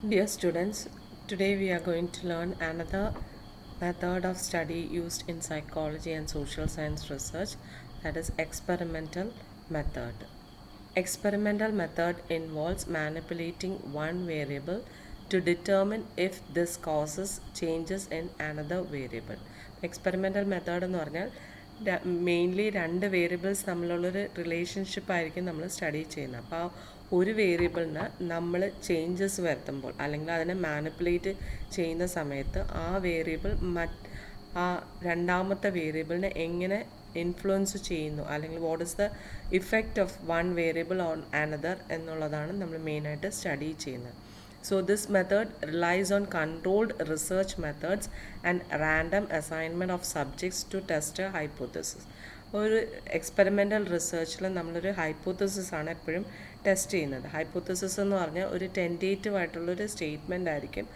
Dear students, today we are going to learn another method of study used in psychology and social science research, that is experimental method. Experimental method involves manipulating one variable to determine if this causes changes in another variable. Experimental method എന്ന് പറഞ്ഞാൽ mainly രണ്ട് variables തമ്മിലുള്ളൊരു relationship ആയിരിക്കും നമ്മൾ study ചെയ്യുന്നത്. അപ്പോൾ ആ ഒരു വേരിയബിളിന് നമ്മൾ ചേഞ്ചസ് വരുത്തുമ്പോൾ അല്ലെങ്കിൽ അതിനെ മാനിപ്പുലേറ്റ് ചെയ്യുന്ന സമയത്ത് ആ വേരിയബിൾ ആ രണ്ടാമത്തെ വേരിയബിളിനെ എങ്ങനെ ഇൻഫ്ലുവൻസ് ചെയ്യുന്നു അല്ലെങ്കിൽ what is the effect of one variable on another എന്നുള്ളതാണ് നമ്മൾ മെയിനായിട്ട് സ്റ്റഡി ചെയ്യുന്നത്. So this method relies on controlled research methods and random assignment of subjects to test a hypothesis. ഒരു എക്സ്പെരിമെൻ്റൽ റിസർച്ചിൽ നമ്മളൊരു ഹൈപ്പോത്തസിസ് ആണ് എപ്പോഴും ടെസ്റ്റ് ചെയ്യുന്നത്. ഹൈപ്പോത്തസിസ് എന്ന് പറഞ്ഞാൽ ഒരു ടെൻറ്റേറ്റീവ് ആയിട്ടുള്ളൊരു സ്റ്റേറ്റ്മെൻ്റ് ആയിരിക്കും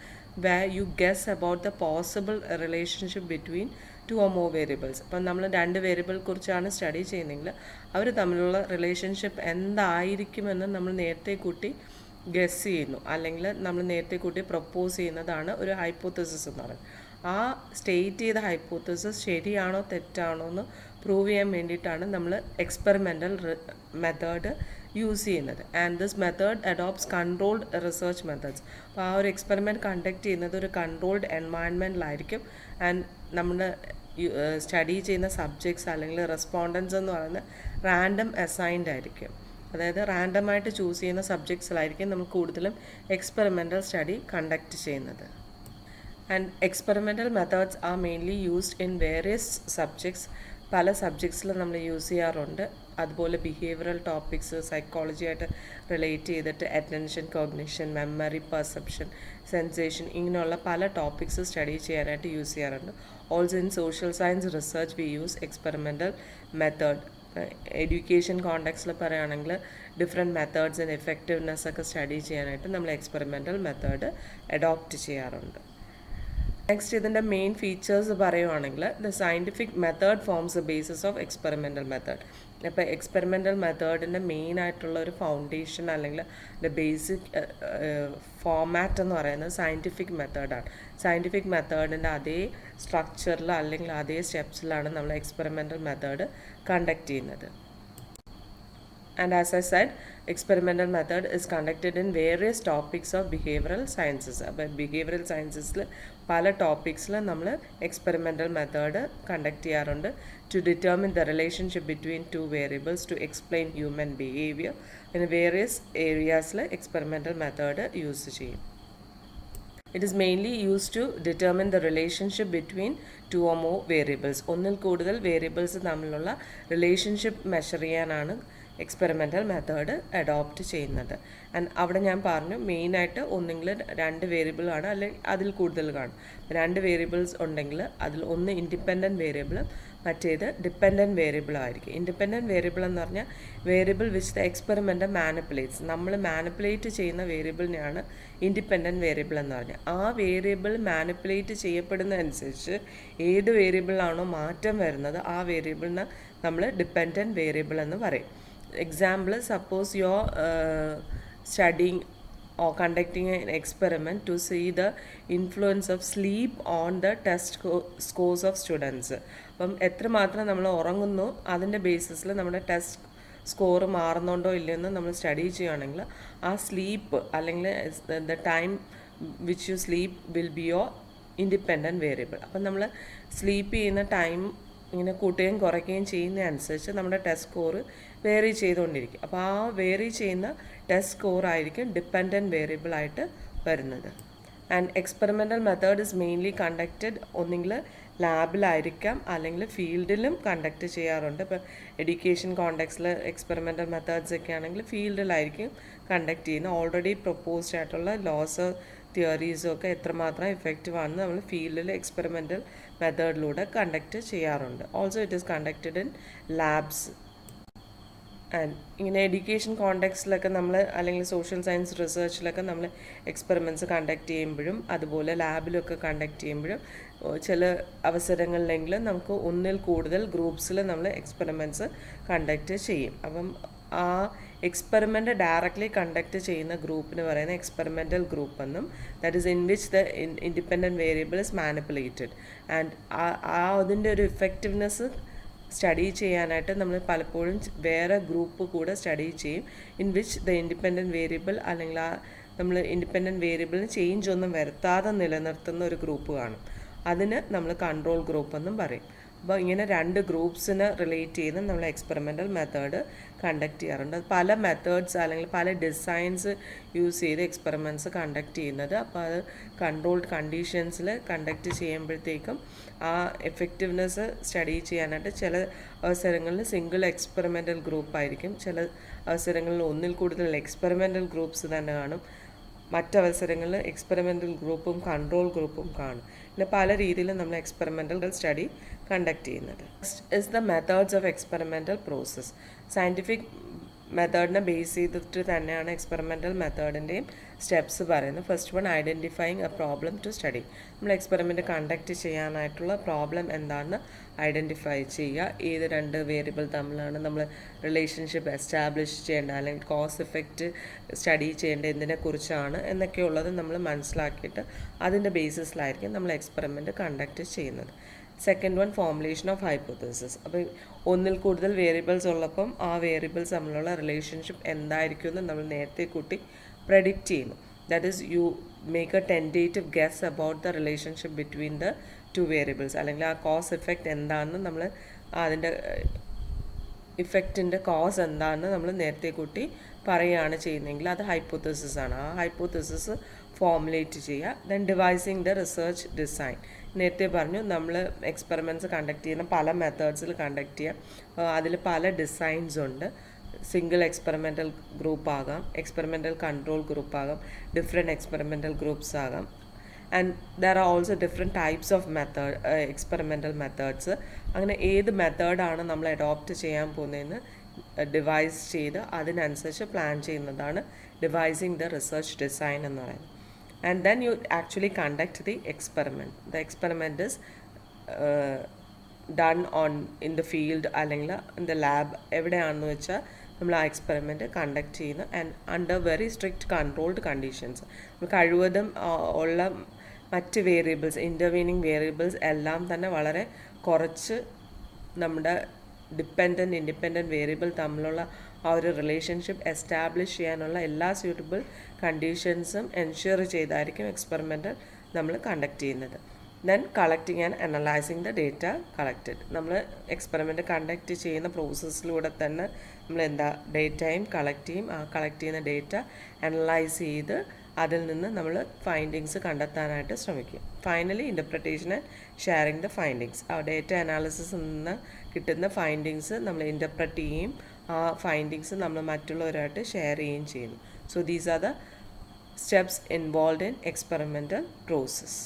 where you guess about the possible relationship between two or more variables. അപ്പം നമ്മൾ രണ്ട് വേരിയബിൾ കുറിച്ചാണ് സ്റ്റഡി ചെയ്യുന്നതെങ്കിൽ അവർ തമ്മിലുള്ള റിലേഷൻഷിപ്പ് എന്തായിരിക്കുമെന്ന് നമ്മൾ നേരത്തെ കൂട്ടി ഗസ് ചെയ്യുന്നു അല്ലെങ്കിൽ നമ്മൾ നേരത്തെ കൂട്ടി പ്രപ്പോസ് ചെയ്യുന്നതാണ് ഒരു ഹൈപ്പോത്തസിസ് എന്ന് പറയുന്നത്. ആ സ്റ്റേറ്റ് ചെയ്ത ഹൈപ്പോത്തസിസ് ശരിയാണോ തെറ്റാണോ എന്ന് പ്രൂവ് ചെയ്യാൻ വേണ്ടിയിട്ടാണ് നമ്മൾ എക്സ്പെരിമെൻ്റൽ മെത്തേഡ് യൂസ് ചെയ്യുന്നത്. And this method adopts controlled research methods. അപ്പോൾ ആ ഒരു എക്സ്പെരിമെൻറ്റ് കണ്ടക്ട് ചെയ്യുന്നത് ഒരു കൺട്രോൾഡ് എൻവയൺമെൻറ്റിലായിരിക്കും. ആൻഡ് നമ്മൾ സ്റ്റഡി ചെയ്യുന്ന സബ്ജക്ട്സ് അല്ലെങ്കിൽ റെസ്പോണ്ടൻസ് എന്ന് പറയുന്നത് റാൻഡം അസൈൻഡ് ആയിരിക്കും. അതായത് റാൻഡമായിട്ട് ചൂസ് ചെയ്യുന്ന സബ്ജക്ട്സിലായിരിക്കും നമ്മൾ കൂടുതലും എക്സ്പെരിമെൻ്റൽ സ്റ്റഡി കണ്ടക്ട് ചെയ്യുന്നത്. And experimental methods are mainly used in various subjects. പല സബ്ജക്ട്സിൽ നമ്മൾ യൂസ് ചെയ്യാറുണ്ട്. അതുപോലെ ബിഹേവിയറൽ ടോപ്പിക്സ് സൈക്കോളജി ആയിട്ട് റിലേറ്റ് ചെയ്തിട്ട് attention, cognition, memory, perception, sensation ഇങ്ങനെയുള്ള പല ടോപ്പിക്സ് സ്റ്റഡി ചെയ്യാനായിട്ട് യൂസ് ചെയ്യാറുണ്ട്. Also in social science research we use experimental method. Education കോണ്ടെക്സ്റ്റിൽ പറയുകയാണെങ്കിൽ ഡിഫറെൻറ്റ് മെത്തേഡ്സ് ആൻഡ് എഫക്റ്റീവ്നെസ് ഒക്കെ സ്റ്റഡി ചെയ്യാനായിട്ട് നമ്മൾ എക്സ്പെരിമെൻ്റൽ മെത്തേഡ് അഡോപ്റ്റ് ചെയ്യാറുണ്ട്. നെക്സ്റ്റ് ഇതിൻ്റെ മെയിൻ ഫീച്ചേഴ്സ് പറയുവാണെങ്കിൽ the scientific method forms the basis of experimental method. ഇപ്പോൾ എക്സ്പെരിമെൻ്റൽ മെത്തേഡിൻ്റെ മെയിൻ ആയിട്ടുള്ള ഒരു ഫൗണ്ടേഷൻ അല്ലെങ്കിൽ ദ ബേസിക് ഫോമാറ്റ് എന്ന് പറയുന്നത് സയൻറ്റിഫിക് മെത്തേഡാണ്. സയൻറ്റിഫിക് മെത്തേഡിൻ്റെ അതേ സ്ട്രക്ചറിൽ അല്ലെങ്കിൽ അതേ സ്റ്റെപ്സിലാണ് നമ്മൾ എക്സ്പെരിമെൻ്റൽ മെത്തേഡ് കണ്ടക്ട് ചെയ്യുന്നത്. And as I said, experimental method is conducted in various topics of behavioral sciences. അപ്പോൾ ബിഹേവിയറൽ സയൻസസിൽ പല ടോപ്പിക്സിൽ നമ്മൾ എക്സ്പെരിമെൻ്റൽ മെത്തേഡ് കണ്ടക്ട് ചെയ്യാറുണ്ട് to determine the relationship between two variables to explain human behaviour. പിന്നെ various ഏരിയാസിൽ experimental method use ചെയ്യും. It is mainly used to determine the relationship between two or more variables. ഒന്നിൽ കൂടുതൽ variables തമ്മിലുള്ള relationship measure ചെയ്യാനാണ് experimental method adopt ചെയ്യുന്നത്. And അവിടെ ഞാൻ പറഞ്ഞു മെയിനായിട്ട് ഒന്നെങ്കിൽ രണ്ട് വേരിയബിളാണ് അല്ലെങ്കിൽ അതിൽ കൂടുതൽ കാണും. രണ്ട് വേരിയബിൾസ് ഉണ്ടെങ്കിൽ അതിൽ ഒന്ന് ഇൻഡിപെൻഡൻറ്റ് വേരിയബിൾ, മറ്റേത് ഡിപ്പെൻഡൻറ്റ് വേരിയബിൾ ആയിരിക്കും. ഇൻഡിപെൻഡൻറ്റ് വേരിയബിൾ എന്ന് പറഞ്ഞാൽ variable which the experiment manipulates. നമ്മൾ മാനിപ്പുലേറ്റ് ചെയ്യുന്ന വേരിയബിളിനെയാണ് ഇൻഡിപെൻഡൻറ്റ് വേരിയബിൾ എന്ന് പറഞ്ഞാൽ. ആ വേരിയബിൾ മാനിപ്പുലേറ്റ് ചെയ്യപ്പെടുന്നതനുസരിച്ച് ഏത് വേരിയബിളാണോ മാറ്റം വരുന്നത് ആ വേരിയബിളിന് നമ്മൾ ഡിപ്പെൻഡൻറ്റ് വേരിയബിൾ എന്ന് പറയും. Example, suppose you're studying or conducting an experiment to see the influence of sleep on the test scores of students. അപ്പം എത്രമാത്രം നമ്മൾ ഉറങ്ങുന്നു അതിൻ്റെ ബേസിസിൽ നമ്മുടെ ടെസ്റ്റ് സ്കോർ മാറുന്നുണ്ടോ ഇല്ലയെന്ന് നമ്മൾ സ്റ്റഡി ചെയ്യുകയാണെങ്കിൽ ആ സ്ലീപ്പ് അല്ലെങ്കിൽ the time which you sleep will be your independent variable. അപ്പം നമ്മൾ സ്ലീപ്പ് ചെയ്യുന്ന ടൈം ഇങ്ങനെ കൂട്ടുകയും കുറയ്ക്കുകയും ചെയ്യുന്നതനുസരിച്ച് നമ്മുടെ ടെസ്റ്റ് സ്കോർ വേറി ചെയ്തുകൊണ്ടിരിക്കും. അപ്പോൾ ആ വേറി ചെയ്യുന്ന ടെസ്റ്റ് സ്കോർ ആയിരിക്കും ഡിപ്പെൻഡൻറ്റ് വേരിയബിൾ ആയിട്ട് വരുന്നത്. And experimental method is mainly conducted ഒന്നെങ്കിൽ ലാബിലായിരിക്കാം അല്ലെങ്കിൽ ഫീൽഡിലും കണ്ടക്ട് ചെയ്യാറുണ്ട്. ഇപ്പോൾ എഡ്യൂക്കേഷൻ കോണ്ടെക്സ്റ്റിൽ എക്സ്പെരിമെൻ്റൽ മെത്തേഡ്സ് ഒക്കെ ആണെങ്കിൽ ഫീൽഡിലായിരിക്കും കണ്ടക്ട് ചെയ്യുന്നത്. ഓൾറെഡി പ്രൊപ്പോസ്ഡ് ആയിട്ടുള്ള ലോസ് തിയറീസും ഒക്കെ എത്രമാത്രം ഇഫക്റ്റീവ് ആണെന്ന് നമ്മൾ ഫീൽഡിൽ എക്സ്പെരിമെൻ്റൽ മെത്തേഡിലൂടെ കണ്ടക്ട് ചെയ്യാറുണ്ട്. Also it is conducted in labs. And ഇങ്ങനെ എഡ്യൂക്കേഷൻ കോണ്ടെക്സ്റ്റിലൊക്കെ നമ്മൾ അല്ലെങ്കിൽ സോഷ്യൽ സയൻസ് റിസർച്ചിലൊക്കെ നമ്മൾ എക്സ്പെരിമെൻറ്റ്സ് കണ്ടക്ട് ചെയ്യുമ്പോഴും അതുപോലെ ലാബിലൊക്കെ കണ്ടക്ട് ചെയ്യുമ്പോഴും ചില അവസരങ്ങളിലെങ്കിലും നമുക്ക് ഒന്നിൽ കൂടുതൽ ഗ്രൂപ്പ്സിൽ നമ്മൾ എക്സ്പെരിമെൻറ്റ്സ് കണ്ടക്ട് ചെയ്യും. അപ്പം ആ എക്സ്പെരിമെൻ്റ് ഡയറക്റ്റ്ലി കണ്ടക്ട് ചെയ്യുന്ന ഗ്രൂപ്പിന് പറയുന്ന എക്സ്പെരിമെൻ്റൽ ഗ്രൂപ്പ് എന്നും, that is in which the independent variable is manipulated. And അതിൻ്റെ ഒരു ഇഫക്റ്റീവ്നെസ് സ്റ്റഡി ചെയ്യാനായിട്ട് നമ്മൾ പലപ്പോഴും വേറെ ഗ്രൂപ്പ് കൂടെ സ്റ്റഡി ചെയ്യും, in which the independent variable അല്ലെങ്കിൽ നമ്മൾ ഇൻഡിപെൻഡൻറ്റ് വേരിയബിളിന് ചേഞ്ച് ഒന്നും വരുത്താതെ നിലനിർത്തുന്ന ഒരു ഗ്രൂപ്പ് കാണും. അതിന് നമ്മൾ കൺട്രോൾ ഗ്രൂപ്പ് എന്നും പറയും. അപ്പോൾ ഇങ്ങനെ രണ്ട് ഗ്രൂപ്പ്സിന് റിലേറ്റ് ചെയ്ത് നമ്മൾ എക്സ്പെരിമെൻ്റൽ മെത്തേഡ് കണ്ടക്ട് ചെയ്യാറുണ്ട്. പല മെത്തേഡ്സ് അല്ലെങ്കിൽ പല ഡിസൈൻസ് യൂസ് ചെയ്ത് എക്സ്പെരിമെൻറ്റ്സ് കണ്ടക്ട് ചെയ്യുന്നത്. അപ്പോൾ അത് കൺട്രോൾഡ് കണ്ടീഷൻസിൽ കണ്ടക്ട് ചെയ്യുമ്പോഴത്തേക്കും ആ എഫക്റ്റീവ്നെസ് സ്റ്റഡി ചെയ്യാനായിട്ട് ചില അവസരങ്ങളിൽ സിംഗിൾ എക്സ്പെരിമെൻ്റൽ ഗ്രൂപ്പായിരിക്കും, ചില അവസരങ്ങളിൽ ഒന്നിൽ കൂടുതൽ എക്സ്പെരിമെൻ്റൽ ഗ്രൂപ്പ്സ് തന്നെ കാണും, മറ്റവസരങ്ങളിൽ എക്സ്പെരിമെൻ്റൽ ഗ്രൂപ്പും കൺട്രോൾ ഗ്രൂപ്പും കാണും. പിന്നെ പല രീതിയിലും നമ്മൾ എക്സ്പെരിമെൻ്റൽ സ്റ്റഡി കണ്ടക്ട് ചെയ്യുന്നത്. Next is the methods of experimental process. Scientific മെത്തേഡിനെ ബേസ് ചെയ്തിട്ട് തന്നെയാണ് എക്സ്പെരിമെൻ്റൽ മെത്തേഡിൻ്റെയും സ്റ്റെപ്സ് പറയുന്നത്. First one, identifying a problem to study. നമ്മൾ എക്സ്പെരിമെൻ്റ് കണ്ടക്ട് ചെയ്യാനായിട്ടുള്ള പ്രോബ്ലം എന്താണെന്ന് ഐഡൻറ്റിഫൈ ചെയ്യുക. ഏത് രണ്ട് വേരിയബിൾ തമ്മിലാണ് നമ്മൾ റിലേഷൻഷിപ്പ് എസ്റ്റാബ്ലിഷ് ചെയ്യേണ്ടത്, അല്ലെങ്കിൽ കോസ് എഫക്റ്റ് സ്റ്റഡി ചെയ്യേണ്ടത് എന്തിനെക്കുറിച്ചാണ് എന്നൊക്കെയുള്ളത് നമ്മൾ മനസ്സിലാക്കിയിട്ട് അതിൻ്റെ ബേസിസിലായിരിക്കും നമ്മൾ എക്സ്പെരിമെൻ്റ് കണ്ടക്ട് ചെയ്യുന്നത്. Second one, formulation of hypothesis. അപ്പോൾ ഒന്നിൽ കൂടുതൽ വേരിയബിൾസ് ഉള്ളപ്പം ആ വേരിയബിൾസ് തമ്മിലുള്ള റിലേഷൻഷിപ്പ് എന്തായിരിക്കും എന്ന് നമ്മൾ നേരത്തെ കൂട്ടി പ്രെഡിക്റ്റ് ചെയ്യുന്നു. That is you make a tentative guess about the relationship between the two variables, അല്ലെങ്കിൽ ആ കോസ് എഫക്റ്റ് എന്താണെന്ന് നമ്മൾ അതിൻ്റെ ഇഫക്റ്റിൻ്റെ കോസ് എന്താണെന്ന് നമ്മൾ നേരത്തെ കൂട്ടി പറയുകയാണ് ചെയ്യുന്നതെങ്കിൽ അത് ഹൈപ്പോത്തസിസ് ആണ്. ആ ഹൈപ്പോത്തസിസ് ഫോർമുലേറ്റ് ചെയ്യുക. Then devising the research design. നേരത്തെ പറഞ്ഞു നമ്മൾ എക്സ്പെരിമെൻറ്റ്സ് കണ്ടക്ട് ചെയ്യുന്ന പല മെത്തേഡ്സിൽ കണ്ടക്ട് ചെയ്യുക. അതിൽ പല ഡിസൈൻസ് ഉണ്ട്. സിംഗിൾ എക്സ്പെരിമെൻ്റൽ ഗ്രൂപ്പ് ആകാം, എക്സ്പെരിമെൻ്റൽ കൺട്രോൾ ഗ്രൂപ്പ് ആകാം, ഡിഫറെൻറ്റ് എക്സ്പെരിമെൻ്റൽ ഗ്രൂപ്പ്സ് ആകാം. And there are also different types of method experimental methods. അങ്ങനെ ഏത് മെത്തേഡാണ് നമ്മൾ അഡോപ്റ്റ് ചെയ്യാൻ പോകുന്നതെന്ന് ഡിവൈസ് ചെയ്ത് അതിനനുസരിച്ച് പ്ലാൻ ചെയ്യുന്നതാണ് ഡിവൈസിങ് ദ റിസർച്ച് ഡിസൈൻ എന്ന് പറയുന്നത്. And then you actually conduct the experiment. The experiment is done in the field അല്ലെങ്കിൽ in the lab, എവിടെയാണെന്ന് വെച്ചാൽ നമ്മൾ ആ എക്സ്പെരിമെൻറ്റ് കണ്ടക്ട് ചെയ്യുന്നു. And under very strict controlled conditions. കഴിവതും ഉള്ള മറ്റ് വേരിയബിൾസ്, ഇൻ്റർവീനിങ് വേരിയബിൾസ് എല്ലാം തന്നെ വളരെ കുറച്ച് നമ്മുടെ ഡിപ്പെൻഡൻറ്റ് ഇൻഡിപെൻഡൻറ്റ് വേരിയബിൾ തമ്മിലുള്ള ആ ഒരു റിലേഷൻഷിപ്പ് എസ്റ്റാബ്ലിഷ് ചെയ്യാനുള്ള എല്ലാ സ്യൂട്ടബിൾ കണ്ടീഷൻസും എൻഷുർ ചെയ്തായിരിക്കും എക്സ്പെരിമെൻ്റ് നമ്മൾ കണ്ടക്ട് ചെയ്യുന്നത്. Then collecting and analysing the data collected. നമ്മൾ എക്സ്പെരിമെൻ്റ് കണ്ടക്ട് ചെയ്യുന്ന പ്രോസസ്സിലൂടെ തന്നെ നമ്മൾ ഡേറ്റയും കളക്ട് ചെയ്യും. ആ കളക്ട് ചെയ്യുന്ന ഡേറ്റ അനലൈസ് ചെയ്ത് അതിൽ നിന്ന് നമ്മൾ ഫൈൻഡിങ്സ് കണ്ടെത്താനായിട്ട് ശ്രമിക്കും. Finally interpretation and sharing the findings. ആ ഡേറ്റ അനാലിസിസിൽ നിന്ന് കിട്ടുന്ന ഫൈൻഡിങ്സ് നമ്മൾ ഇൻ്റർപ്രറ്റ് ചെയ്യുകയും ആ ഫൈൻഡിങ്സ് നമ്മൾ മറ്റുള്ളവരായിട്ട് ഷെയർ ചെയ്യുകയും ചെയ്യുന്നു. So these are the steps involve in experimental process.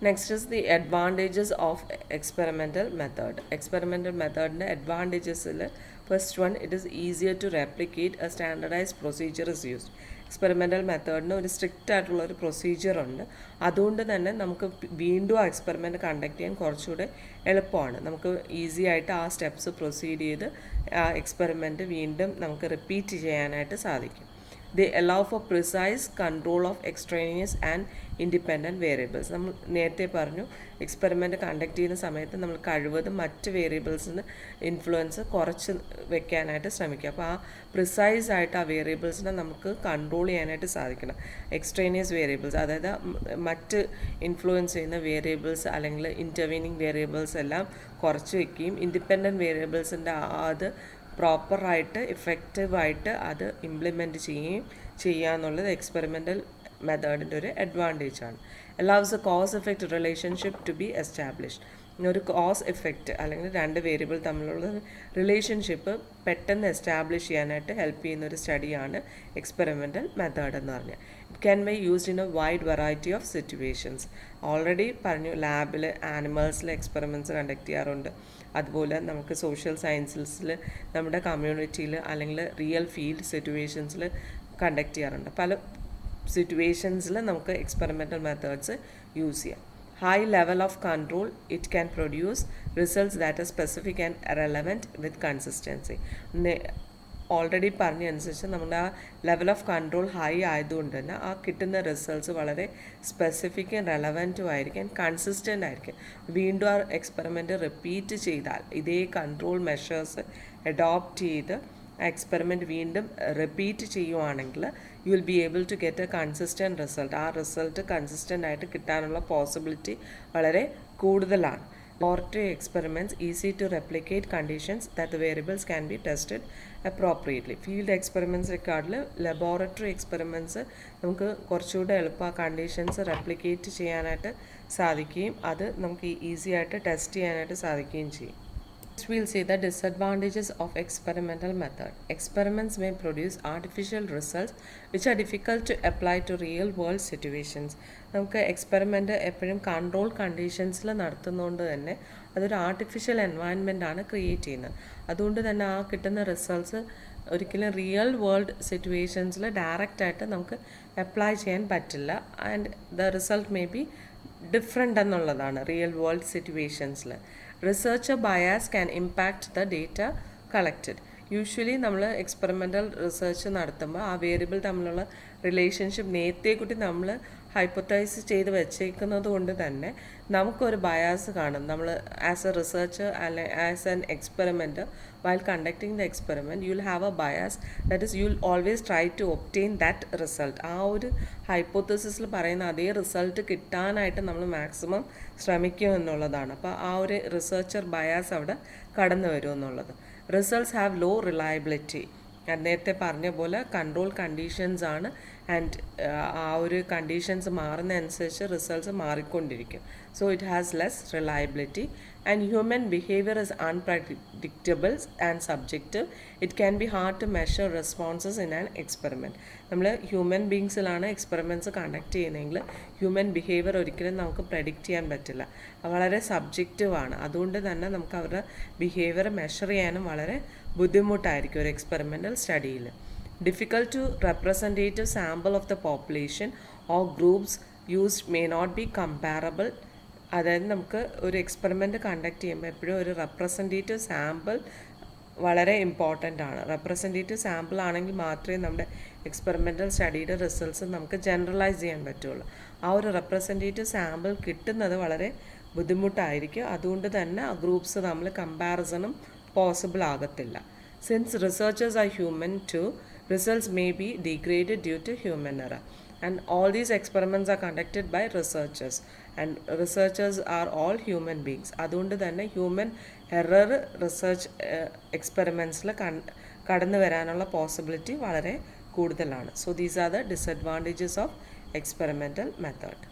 Next is the advantages of experimental method. Experimental method advantages first one, it is easier to replicate. A standardized procedure is used. Experimental മെത്തേഡിന് ഒരു strict ആയിട്ടുള്ള ഒരു procedure ഉണ്ട്. അതുകൊണ്ട് തന്നെ നമുക്ക് വീണ്ടും ആ എക്സ്പെരിമെൻറ്റ് കണ്ടക്ട് ചെയ്യാൻ കുറച്ചുകൂടെ എളുപ്പമാണ്. നമുക്ക് ഈസി ആയിട്ട് ആ സ്റ്റെപ്സ് പ്രൊസീഡ് ചെയ്ത് ആ എക്സ്പെരിമെൻറ്റ് വീണ്ടും നമുക്ക് റിപ്പീറ്റ് ചെയ്യാനായിട്ട് സാധിക്കും. They allow for precise control of extraneous and independent variables. നമ്മൾ നേരത്തെ പറഞ്ഞു എക്സ്പെരിമെൻറ്റ് കണ്ടക്ട് ചെയ്യുന്ന സമയത്ത് നമ്മൾ കഴിവതും മറ്റ് വേരിയബിൾസിന് ഇൻഫ്ലുവൻസ് കുറച്ച് വെക്കാനായിട്ട് ശ്രമിക്കുക. അപ്പോൾ ആ പ്രിസൈസ് ആയിട്ട് ആ വേരിയബിൾസിനെ നമുക്ക് കൺട്രോൾ ചെയ്യാനായിട്ട് സാധിക്കണം. എക്സ്ട്രേനിയസ് വേരിയബിൾസ്, അതായത് മറ്റ് ഇൻഫ്ലുവൻസ് ചെയ്യുന്ന വേരിയബിൾസ് അല്ലെങ്കിൽ ഇൻ്റർവീനിങ് വേരിയബിൾസ് എല്ലാം കുറച്ച് വെക്കുകയും ഇൻഡിപെൻഡൻറ്റ് വേരിയബിൾസിൻ്റെ അത് പ്രോപ്പറായിട്ട് ഇഫക്റ്റീവായിട്ട് അത് ഇംപ്ലിമെൻറ്റ് ചെയ്യുക എന്നുള്ളത് എക്സ്പെരിമെൻ്റൽ മെത്തേഡിൻ്റെ ഒരു അഡ്വാൻറ്റേജാണ്. Allows a cause effect relationship to be established. ഒരു കോസ് എഫക്റ്റ് അല്ലെങ്കിൽ രണ്ട് വേരിയബിൾ തമ്മിലുള്ള റിലേഷൻഷിപ്പ് പെട്ടെന്ന് എസ്റ്റാബ്ലിഷ് ചെയ്യാനായിട്ട് ഹെൽപ്പ് ചെയ്യുന്ന ഒരു സ്റ്റഡിയാണ് എക്സ്പെരിമെൻ്റൽ മെത്തേഡ് എന്ന് പറഞ്ഞാൽ. It can be used in A wide variety of situations. Already പറഞ്ഞു ലാബിൽ ആനിമൽസിൽ എക്സ്പെരിമെൻറ്റ്സ് കണ്ടക്ട് ചെയ്യാറുണ്ട്. അതുപോലെ നമുക്ക് സോഷ്യൽ സയൻസസിൽ നമ്മുടെ കമ്മ്യൂണിറ്റിയിൽ അല്ലെങ്കിൽ റിയൽ ഫീൽഡ് സിറ്റുവേഷൻസിൽ കണ്ടക്ട് ചെയ്യാറുണ്ട്. പല സിറ്റുവേഷൻസിൽ നമുക്ക് എക്സ്പെരിമെൻ്റൽ മെത്തേഡ്സ് യൂസ് ചെയ്യാം. high level of control, it can produce results that are specific and relevant with consistency. Already പറഞ്ഞ അനുസരിച്ച് നമ്മുടെ ആ ലെവൽ ഓഫ് കൺട്രോൾ ഹൈ ആയതുകൊണ്ട് തന്നെ ആ കിട്ടുന്ന റിസൾട്ട്സ് വളരെ സ്പെസിഫിക്കും റെലവൻറ്റും ആയിരിക്കും, കൺസിസ്റ്റൻ്റ് ആയിരിക്കും. വീണ്ടും ആ എക്സ്പെരിമെൻറ്റ് റിപ്പീറ്റ് ചെയ്താൽ, ഇതേ കൺട്രോൾ മെഷേഴ്സ് അഡോപ്റ്റ് ചെയ്ത് എക്സ്പെരിമെൻറ്റ് വീണ്ടും റിപ്പീറ്റ് ചെയ്യുവാണെങ്കിൽ you will be able to get a consistent result. ആ റിസൾട്ട് കൺസിസ്റ്റൻ്റ് ആയിട്ട് കിട്ടാനുള്ള പോസിബിലിറ്റി വളരെ കൂടുതലാണ്. Laboratory experiments easy to replicate conditions that the variables can be tested appropriately. Field experiments reക്കാർഡിൽ laboratory experiments നമുക്ക് കുറച്ചുകൂടെ എളുപ്പം ആ കണ്ടീഷൻസ് റെപ്ലിക്കേറ്റ് ചെയ്യാനായിട്ട് സാധിക്കുകയും അത് നമുക്ക് ഈസി ആയിട്ട് ടെസ്റ്റ് ചെയ്യാനായിട്ട് സാധിക്കുകയും ചെയ്യും. Next we'll see the disadvantages of experimental method. Experiments may produce artificial results which are difficult to apply to real world situations. നമുക്ക് എക്സ്പെരിമെൻ്റ് എപ്പോഴും കൺട്രോൾ കണ്ടീഷൻസിൽ നടത്തുന്നതുകൊണ്ട് തന്നെ അതൊരു ആർട്ടിഫിഷ്യൽ എൻവയൺമെൻ്റ് ആണ് ക്രിയേറ്റ് ചെയ്യുന്നത്. അതുകൊണ്ട് തന്നെ ആ കിട്ടുന്ന റിസൾട്ട്സ് ഒരിക്കലും റിയൽ വേൾഡ് സിറ്റുവേഷൻസിൽ ഡയറക്റ്റായിട്ട് നമുക്ക് അപ്ലൈ ചെയ്യാൻ പറ്റില്ല. And the result may be different എന്നുള്ളതാണ് റിയൽ വേൾഡ് സിറ്റുവേഷൻസിൽ. Researcher bias can impact the data collected. Usually നമ്മൾ എക്സ്പെരിമെൻ്റൽ റിസർച്ച് നടത്തുമ്പോൾ ആ വേരിയബിൾ തമ്മിലുള്ള റിലേഷൻഷിപ്പ് നേരത്തെ കൂട്ടി നമ്മൾ ഹൈപ്പോത്തൈസ് ചെയ്ത് വെച്ചേക്കുന്നത് കൊണ്ട് തന്നെ നമുക്കൊരു ബയാസ് കാണും. നമ്മൾ ആസ് എ റിസർച്ചർ അല്ലെ as an experimenter while conducting the experiment you will have a bias, that is you will always try to obtain that result. ആ ഒരു ഹൈപ്പോത്തസിസിൽ പറയുന്ന അതേ റിസൾട്ട് കിട്ടാനായിട്ട് നമ്മൾ മാക്സിമം ശ്രമിക്കും എന്നുള്ളതാണ്. അപ്പോൾ ആ ഒരു റിസർച്ചർ ബയാസ് അവിടെ കടന്നു വരും എന്നുള്ളത്. Results have low reliability. നേരത്തെ പറഞ്ഞ പോലെ കൺട്രോൾ കണ്ടീഷൻസ് ആണ് ആൻഡ് ആ ഒരു കണ്ടീഷൻസ് മാറുന്നതനുസരിച്ച് റിസൾട്ട്സ് മാറിക്കൊണ്ടിരിക്കും. So it has less reliability and human behaviour is unpredictable and subjective. It can be hard to measure responses in an experiment. നമ്മൾ human ബീങ്സിലാണ് എക്സ്പെരിമെൻറ്റ്സ് കണ്ടക്ട് ചെയ്യുന്നതെങ്കിൽ ഹ്യൂമൻ ബിഹേവിയർ ഒരിക്കലും നമുക്ക് പ്രെഡിക്റ്റ് ചെയ്യാൻ പറ്റില്ല. വളരെ സബ്ജക്റ്റീവാണ്. അതുകൊണ്ട് തന്നെ നമുക്ക് അവരുടെ ബിഹേവിയർ മെഷർ ചെയ്യാനും വളരെ ബുദ്ധിമുട്ടായിരിക്കും ഒരു experimental സ്റ്റഡിയിൽ. Difficult to representative sample of the population or groups used may not be comparable. അതായത് നമുക്ക് ഒരു എക്സ്പെരിമെൻറ്റ് കണ്ടക്ട് ചെയ്യുമ്പോൾ എപ്പോഴും ഒരു റെപ്രസെൻറ്റേറ്റീവ് സാമ്പിൾ വളരെ ഇമ്പോർട്ടൻ്റ് ആണ്. റെപ്രസെൻറ്റേറ്റീവ് സാമ്പിൾ ആണെങ്കിൽ മാത്രമേ നമ്മുടെ എക്സ്പെരിമെൻ്റൽ സ്റ്റഡിയുടെ റിസൾട്ട്സ് നമുക്ക് ജനറലൈസ് ചെയ്യാൻ പറ്റുള്ളൂ. ആ ഒരു റെപ്രസെൻറ്റേറ്റീവ് സാമ്പിൾ കിട്ടുന്നത് വളരെ ബുദ്ധിമുട്ടായിരിക്കും. അതുകൊണ്ട് തന്നെ ആ ഗ്രൂപ്പ്സ് നമ്മൾ കമ്പാരിസണും പോസിബിൾ ആകത്തില്ല. Since researchers are human too, results may be degraded due to human error. And all these experiments are conducted by researchers. And researchers are all human beings. അതുകൊണ്ട് തന്നെ ഹ്യൂമൻ എറർ റിസർച്ച് എക്സ്പെരിമെൻറ്റ്സിൽ കടന്നു വരാനുള്ള possibility വളരെ കൂടുതലാണ്. So these are the disadvantages of experimental method.